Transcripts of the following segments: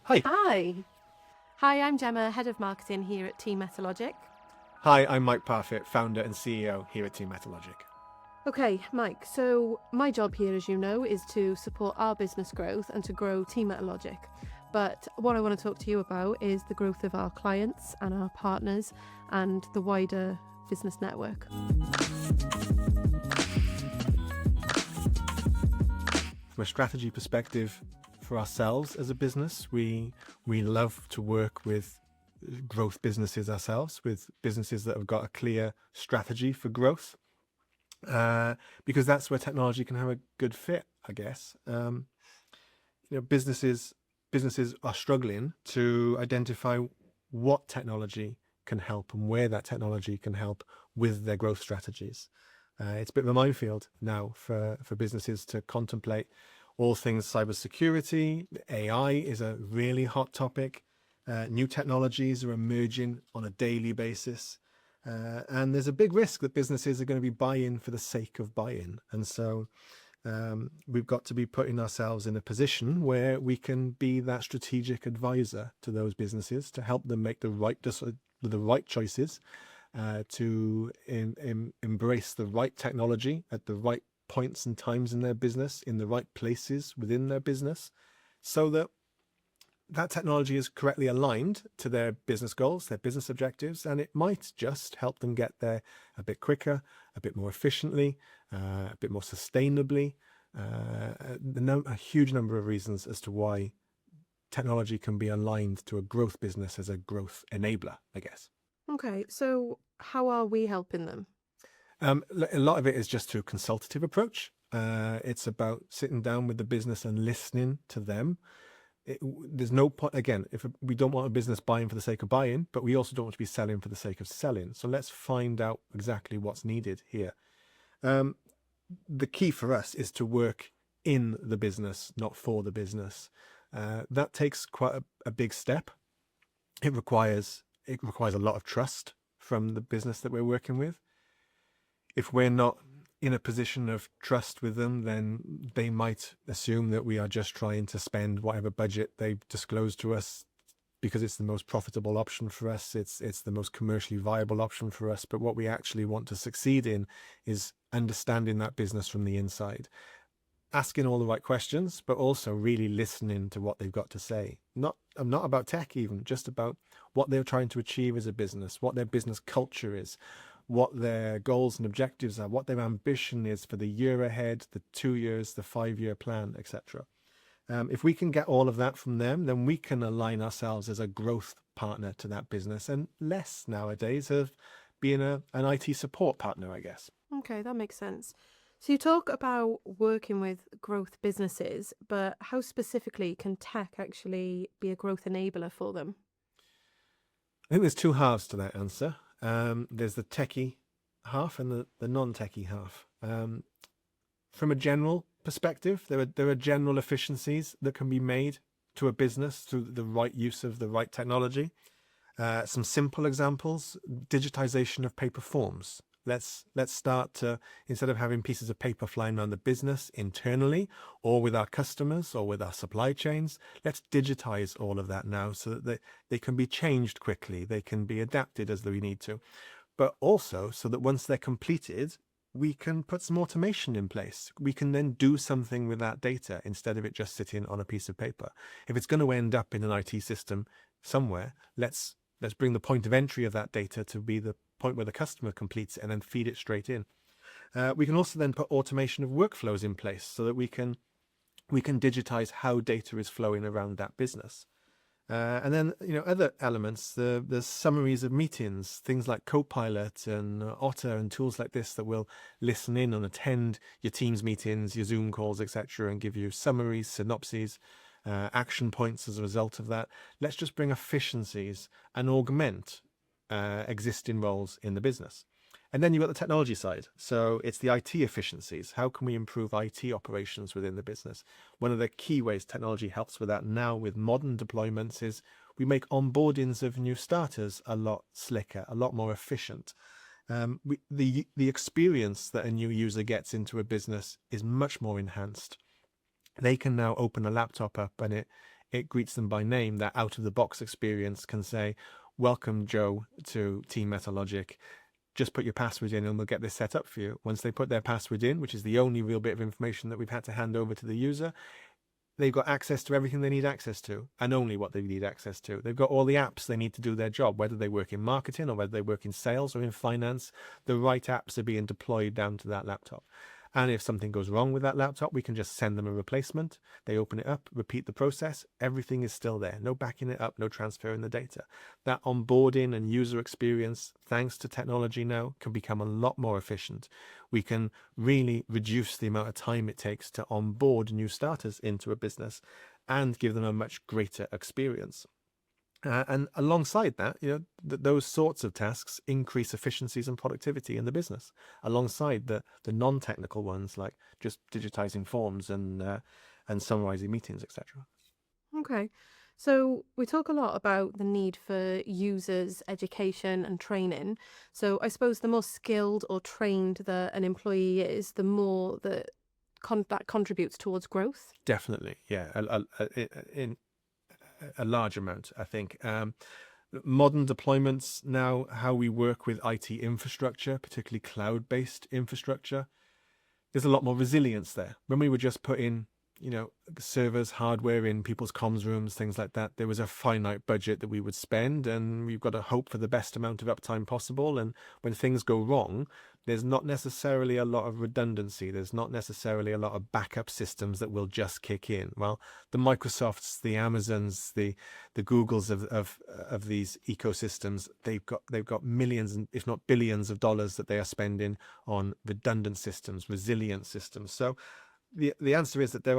Hi. Hi. Hi, I'm Gemma, Head of Marketing here at Team Metalogic. Hi, I'm Mike Parfit, founder and CEO here at Team Metalogic. Okay, Mike, so my job here, as you know, is to support our business growth and to grow Team Metalogic. But what I want to talk to you about is the growth of our clients and our partners and the wider business network. From a strategy perspective for ourselves as a business, we love to work with growth businesses ourselves, with businesses that have got a clear strategy for growth, because that's where technology can have a good fit, I guess. Businesses are struggling to identify what technology can help and where that technology can help with their growth strategies. It's a bit of a minefield now for businesses to contemplate all things cybersecurity. AI is a really hot topic. New technologies are emerging on a daily basis. And there's a big risk that businesses are going to be buying for the sake of buying. And so we've got to be putting ourselves in a position where we can be that strategic advisor to those businesses to help them make the right choices, to embrace the right technology at the right points and times in their business, in the right places within their business, so that technology is correctly aligned to their business goals, their business objectives, and it might just help them get there a bit quicker, a bit more efficiently, a bit more sustainably. A huge number of reasons as to why technology can be aligned to a growth business as a growth enabler, I guess. Okay, so how are we helping them? A lot of it is just through a consultative approach. It's about sitting down with the business and listening to them. There's no point, again, if we don't want a business buying for the sake of buying, but we also don't want to be selling for the sake of selling. So let's find out exactly what's needed here. The key for us is to work in the business, not for the business. That takes quite a big step. It requires a lot of trust from the business that we're working with. If we're not in a position of trust with them, then they might assume that we are just trying to spend whatever budget they've disclosed to us because it's the most profitable option for us. It's the most commercially viable option for us. But what we actually want to succeed in is understanding that business from the inside, asking all the right questions, but also really listening to what they've got to say. Not about tech even, just about what they're trying to achieve as a business, what their business culture is, what their goals and objectives are, what their ambition is for the year ahead, the 2 years, the 5-year plan, etc. If we can get all of that from them, then we can align ourselves as a growth partner to that business, and less nowadays of being an IT support partner, I guess. Okay, that makes sense. So you talk about working with growth businesses, but how specifically can tech actually be a growth enabler for them? I think there's two halves to that answer. There's the techie half and the non-techie half. From a general perspective, there are general efficiencies that can be made to a business through the right use of the right technology. Some simple examples: digitization of paper forms. Let's start to, instead of having pieces of paper flying around the business internally or with our customers or with our supply chains, let's digitize all of that now so that they can be changed quickly, they can be adapted as we need to, but also so that once they're completed, we can put some automation in place. We can then do something with that data instead of it just sitting on a piece of paper. If it's going to end up in an IT system somewhere, let's bring the point of entry of that data to be the point where the customer completes it and then feed it straight in. We can also then put automation of workflows in place so that we can digitize how data is flowing around that business. And then, other elements, the summaries of meetings, things like Copilot and Otter and tools like this that will listen in and attend your Teams meetings, your Zoom calls, etc., and give you summaries, synopses, action points as a result of that. Let's just bring efficiencies and augment existing roles in the business. And then you've got the technology side. So it's the IT efficiencies. How can we improve IT operations within the business? One of the key ways technology helps with that now with modern deployments is we make onboardings of new starters a lot slicker, a lot more efficient. The experience that a new user gets into a business is much more enhanced. They can now open a laptop up and it greets them by name. That out-of-the-box experience can say, welcome, Joe, to Team Metalogic. Just put your password in and we'll get this set up for you. Once they put their password in, which is the only real bit of information that we've had to hand over to the user, they've got access to everything they need access to, and only what they need access to. They've got all the apps they need to do their job, whether they work in marketing or whether they work in sales or in finance. The right apps are being deployed down to that laptop. And if something goes wrong with that laptop, we can just send them a replacement. They open it up, repeat the process. Everything is still there. No backing it up, no transferring the data. That onboarding and user experience, thanks to technology now, can become a lot more efficient. We can really reduce the amount of time it takes to onboard new starters into a business and give them a much greater experience. And alongside that, those sorts of tasks increase efficiencies and productivity in the business, alongside the non-technical ones like just digitizing forms and summarizing meetings, etc. Okay. So we talk a lot about the need for users' education and training. So I suppose the more skilled or trained that an employee is, the more that contributes towards growth. Definitely, yeah. In a large amount, I think. Modern deployments now, how we work with IT infrastructure, particularly cloud-based infrastructure, there's a lot more resilience there. When we were just putting, servers, hardware in people's comms rooms, things like that, there was a finite budget that we would spend, and we've got to hope for the best amount of uptime possible. And when things go wrong, there's not necessarily a lot of redundancy. There's not necessarily a lot of backup systems that will just kick in. Well, the Microsofts, the Amazons, the Googles of these ecosystems, they've got millions, if not billions, of dollars that they are spending on redundant systems, resilient systems. So the answer is that there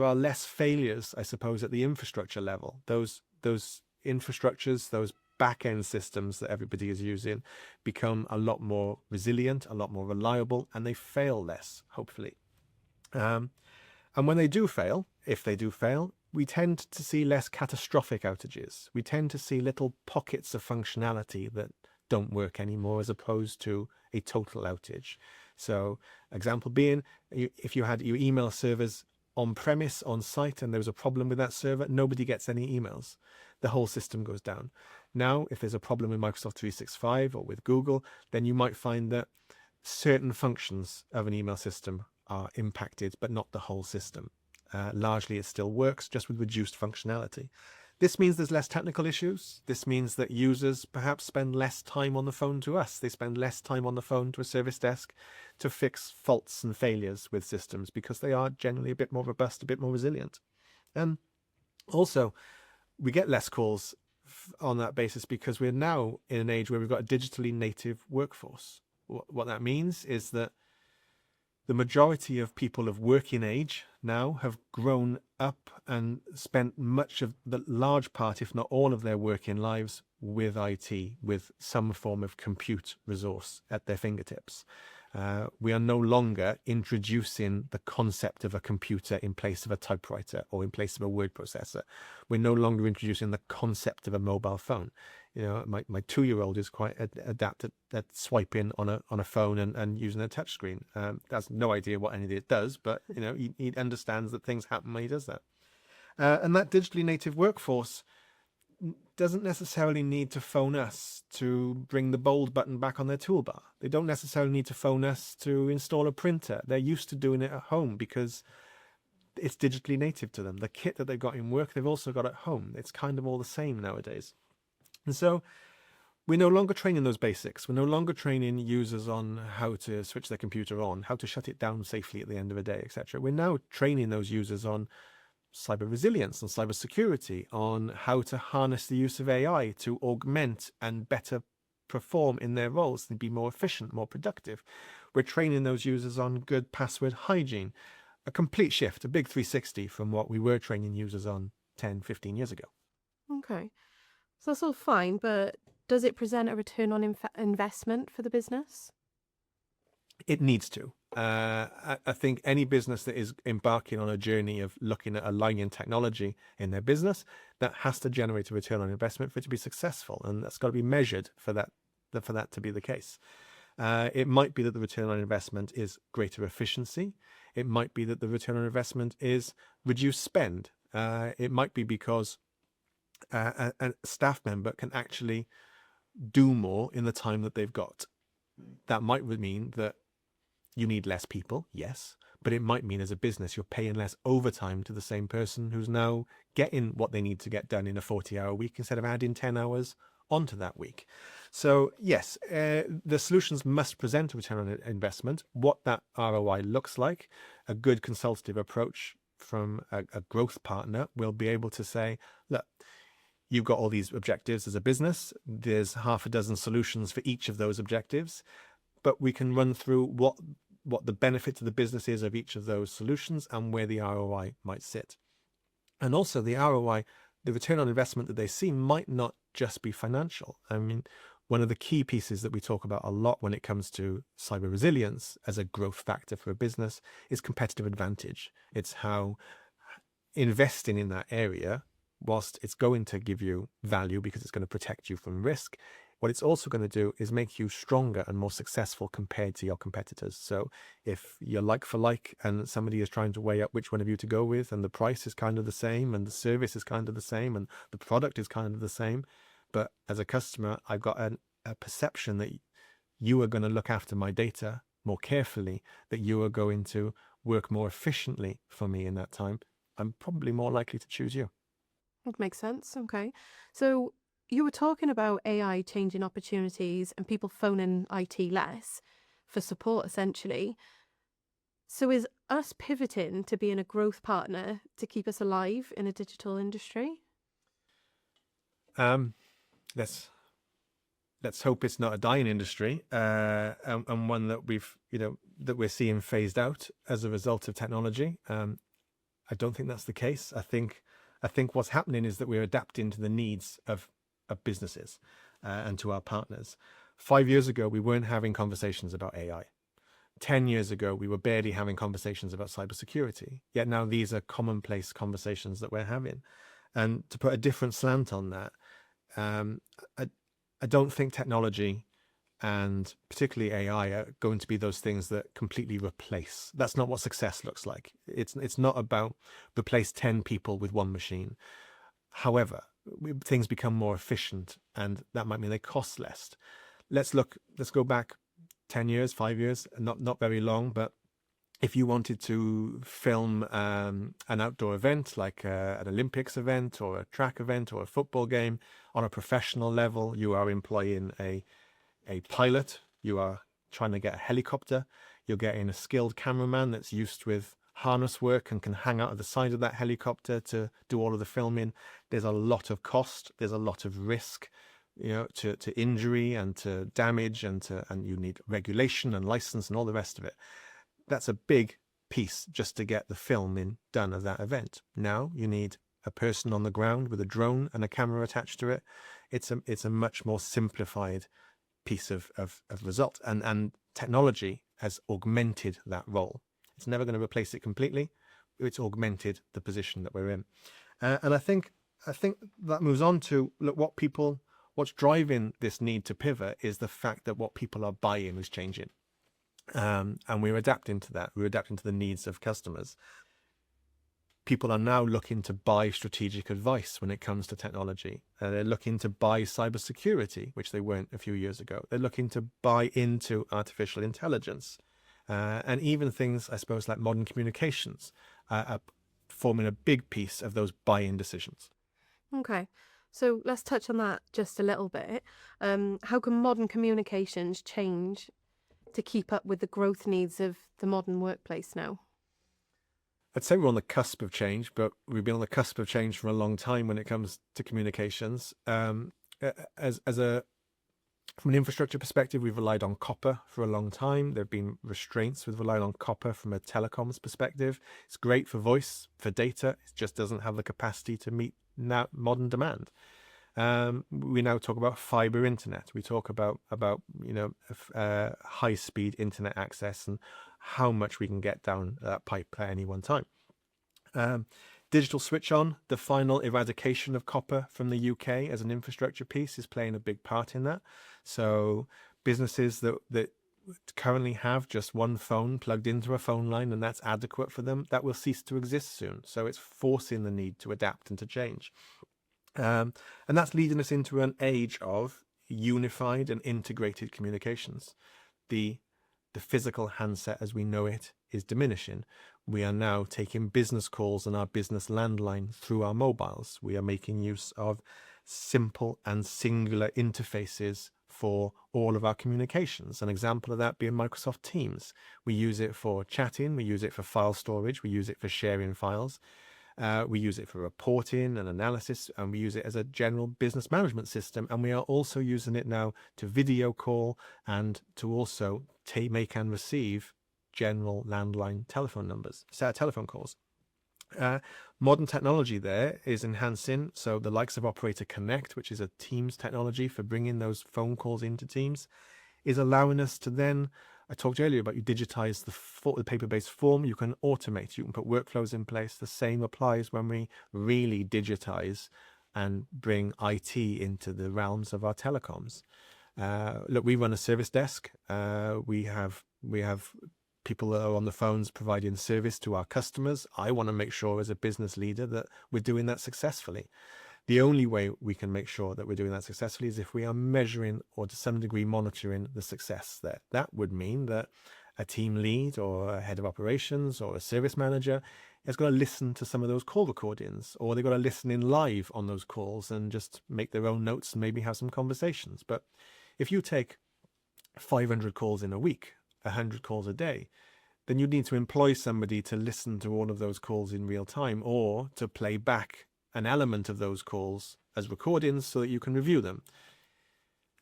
are less failures, I suppose, at the infrastructure level. Those infrastructures, those back-end systems that everybody is using become a lot more resilient, a lot more reliable, and they fail less, hopefully. And when they do fail, if they do fail, we tend to see less catastrophic outages. We tend to see little pockets of functionality that don't work anymore, as opposed to a total outage. So, example being, if you had your email servers on-premise, on-site, and there was a problem with that server, nobody gets any emails. The whole system goes down. Now, if there's a problem with Microsoft 365 or with Google, then you might find that certain functions of an email system are impacted, but not the whole system. Largely, it still works, just with reduced functionality. This means there's less technical issues. This means that users perhaps spend less time on the phone to us. They spend less time on the phone to a service desk to fix faults and failures with systems, because they are generally a bit more robust, a bit more resilient. And also, we get less calls on that basis because we're now in an age where we've got a digitally native workforce. What that means is that the majority of people of working age now have grown up and spent much of the large part, if not all of their working lives with IT, with some form of compute resource at their fingertips. We are no longer introducing the concept of a computer in place of a typewriter or in place of a word processor. We're no longer introducing the concept of a mobile phone. My 2-year-old is quite adept at swiping on a phone and using a touchscreen. Has no idea what any of it does, but he understands that things happen when he does that. And that digitally native workforce doesn't necessarily need to phone us to bring the bold button back on their toolbar. They don't necessarily need to phone us to install a printer. They're used to doing it at home because it's digitally native to them. The kit that they've got in work, they've also got at home. It's kind of all the same nowadays. And so we're no longer training those basics. We're no longer training users on how to switch their computer on, how to shut it down safely at the end of a day, etc. We're now training those users on cyber resilience, on cybersecurity, on how to harness the use of AI to augment and better perform in their roles and be more efficient, more productive. We're training those users on good password hygiene. A complete shift, a big 360 from what we were training users on 10, 15 years ago. Okay. So that's all fine, but does it present a return on investment for the business? It needs to. I think any business that is embarking on a journey of looking at aligning technology in their business, that has to generate a return on investment for it to be successful, and that's got to be measured for that to be the case. It might be that the return on investment is greater efficiency. It might be that the return on investment is reduced spend. It might be because a staff member can actually do more in the time that they've got. That might mean that you need less people, yes, but it might mean as a business you're paying less overtime to the same person who's now getting what they need to get done in a 40-hour week instead of adding 10 hours onto that week. So yes, the solutions must present a return on investment, what that ROI looks like. A good consultative approach from a growth partner will be able to say, look, you've got all these objectives as a business. There's half a dozen solutions for each of those objectives, but we can run through what the benefit to the business is of each of those solutions and where the ROI might sit. And also the ROI, the return on investment that they see might not just be financial. I mean, one of the key pieces that we talk about a lot when it comes to cyber resilience as a growth factor for a business is competitive advantage. It's how investing in that area, whilst it's going to give you value because it's going to protect you from risk, what it's also going to do is make you stronger and more successful compared to your competitors. So if you're like for like and somebody is trying to weigh up which one of you to go with, and the price is kind of the same and the service is kind of the same and the product is kind of the same, but as a customer, I've got a perception that you are going to look after my data more carefully, that you are going to work more efficiently for me in that time, I'm probably more likely to choose you. That makes sense. Okay. So you were talking about AI changing opportunities and people phoning IT less for support, essentially. So is us pivoting to being a growth partner to keep us alive in a digital industry? Let's hope it's not a dying industry, and one that we're seeing phased out as a result of technology. I don't think that's the case. I think what's happening is that we're adapting to the needs of businesses and to our partners. 5 years ago, we weren't having conversations about AI. 10 years ago, we were barely having conversations about cybersecurity. Yet now these are commonplace conversations that we're having. And to put a different slant on that, I don't think technology and particularly AI are going to be those things that completely replace. That's not what success looks like. It's not about replace 10 people with one machine. However, things become more efficient, and that might mean they cost less. Let's go back 10 years, 5 years, not very long, but if you wanted to film an outdoor event like an Olympics event or a track event or a football game on a professional level, you are employing a pilot, you are trying to get a helicopter, you're getting a skilled cameraman that's used with harness work and can hang out at the side of that helicopter to do all of the filming. There's a lot of cost, there's a lot of risk, to injury and to damage, and you need regulation and license and all the rest of it. That's a big piece just to get the filming done of that event. Now you need a person on the ground with a drone and a camera attached to it. It's a much more simplified piece of result, and technology has augmented that role. It's never going to replace it completely. It's augmented the position that we're in, and I think that moves on to look what's driving this need to pivot is the fact that what people are buying is changing, and we're adapting to that. We're adapting to the needs of customers. People are now looking to buy strategic advice when it comes to technology. They're looking to buy cybersecurity, which they weren't a few years ago. They're looking to buy into artificial intelligence, and even things, I suppose, like modern communications are forming a big piece of those buying decisions. Okay. So let's touch on that just a little bit. How can modern communications change to keep up with the growth needs of the modern workplace now? I'd say we're on the cusp of change, but we've been on the cusp of change for a long time when it comes to communications. From an infrastructure perspective, we've relied on copper for a long time. There have been restraints with relying on copper from a telecoms perspective. It's great for voice, for data. It just doesn't have the capacity to meet now modern demand. We now talk about fiber internet. We talk about high speed internet access and how much we can get down that pipe at any one time. Digital switch on, the final eradication of copper from the UK as an infrastructure piece is playing a big part in that. So businesses that currently have just one phone plugged into a phone line and that's adequate for them, that will cease to exist soon. So it's forcing the need to adapt and to change. And that's leading us into an age of unified and integrated communications. The physical handset as we know it is diminishing. We are now taking business calls on our business landline through our mobiles. We are making use of simple and singular interfaces for all of our communications. An example of that being Microsoft Teams. We use it for chatting, we use it for file storage, we use it for sharing files, we use it for reporting and analysis, and we use it as a general business management system. And we are also using it now to video call and to also make and receive general landline telephone numbers, telephone calls. Modern technology there is enhancing. So the likes of Operator Connect, which is a Teams technology for bringing those phone calls into Teams, is allowing us to then, I talked earlier about you digitize the paper-based form, you can automate, you can put workflows in place. The same applies when we really digitize and bring IT into the realms of our telecoms. Look, we run a service desk. We have people that are on the phones providing service to our customers. I want to make sure as a business leader that we're doing that successfully. The only way we can make sure that we're doing that successfully is if we are measuring or to some degree monitoring the success there. That would mean that a team lead or a head of operations or a service manager has got to listen to some of those call recordings, or they've got to listen in live on those calls and just make their own notes and maybe have some conversations. But if you take 500 calls in a week, 100 calls a day, then you need to employ somebody to listen to all of those calls in real time, or to play back an element of those calls as recordings so that you can review them.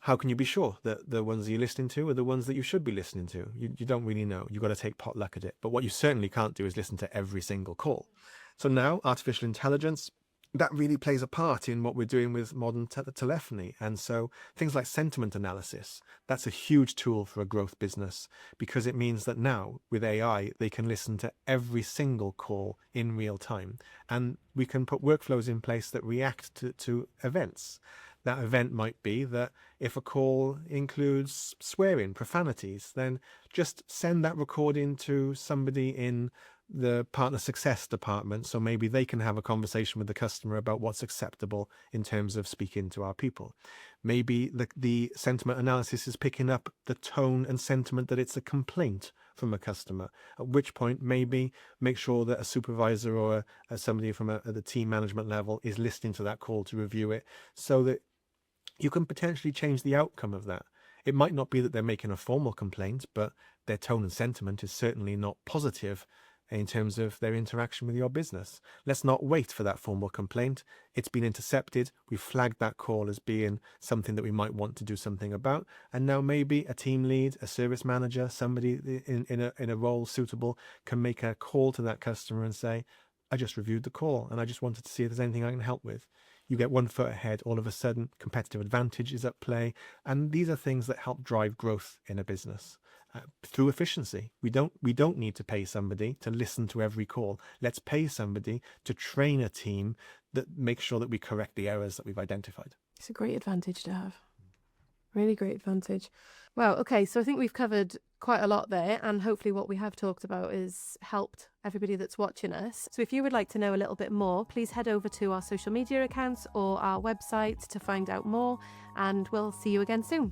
How can you be sure that the ones you're listening to are the ones that you should be listening to? You don't really know. You've got to take potluck at it. But what you certainly can't do is listen to every single call. So now artificial intelligence, that really plays a part in what we're doing with modern telephony. And so things like sentiment analysis, that's a huge tool for a growth business, because it means that now with AI, they can listen to every single call in real time. And we can put workflows in place that react to events. That event might be that if a call includes swearing, profanities, then just send that recording to somebody in the partner success department, so maybe they can have a conversation with the customer about what's acceptable in terms of speaking to our people. Maybe the sentiment analysis is picking up the tone and sentiment that it's a complaint from a customer, at which point maybe make sure that a supervisor or somebody from the team management level is listening to that call to review it, so that you can potentially change the outcome of that. It might not be that they're making a formal complaint, but their tone and sentiment is certainly not positive in terms of their interaction with your business. Let's not wait for that formal complaint. It's been intercepted. We've flagged that call as being something that we might want to do something about. And now maybe a team lead, a service manager, somebody in a role suitable can make a call to that customer and say, I just reviewed the call and I just wanted to see if there's anything I can help with. You get 1 foot ahead. All of a sudden, competitive advantage is at play. And these are things that help drive growth in a business. Through efficiency. We don't need to pay somebody to listen to every call. Let's pay somebody to train a team that makes sure that we correct the errors that we've identified. It's a great advantage to have. Really great advantage. Well, okay, so I think we've covered quite a lot there, and hopefully what we have talked about is helped everybody that's watching us. So if you would like to know a little bit more, please head over to our social media accounts or our website to find out more, and we'll see you again soon.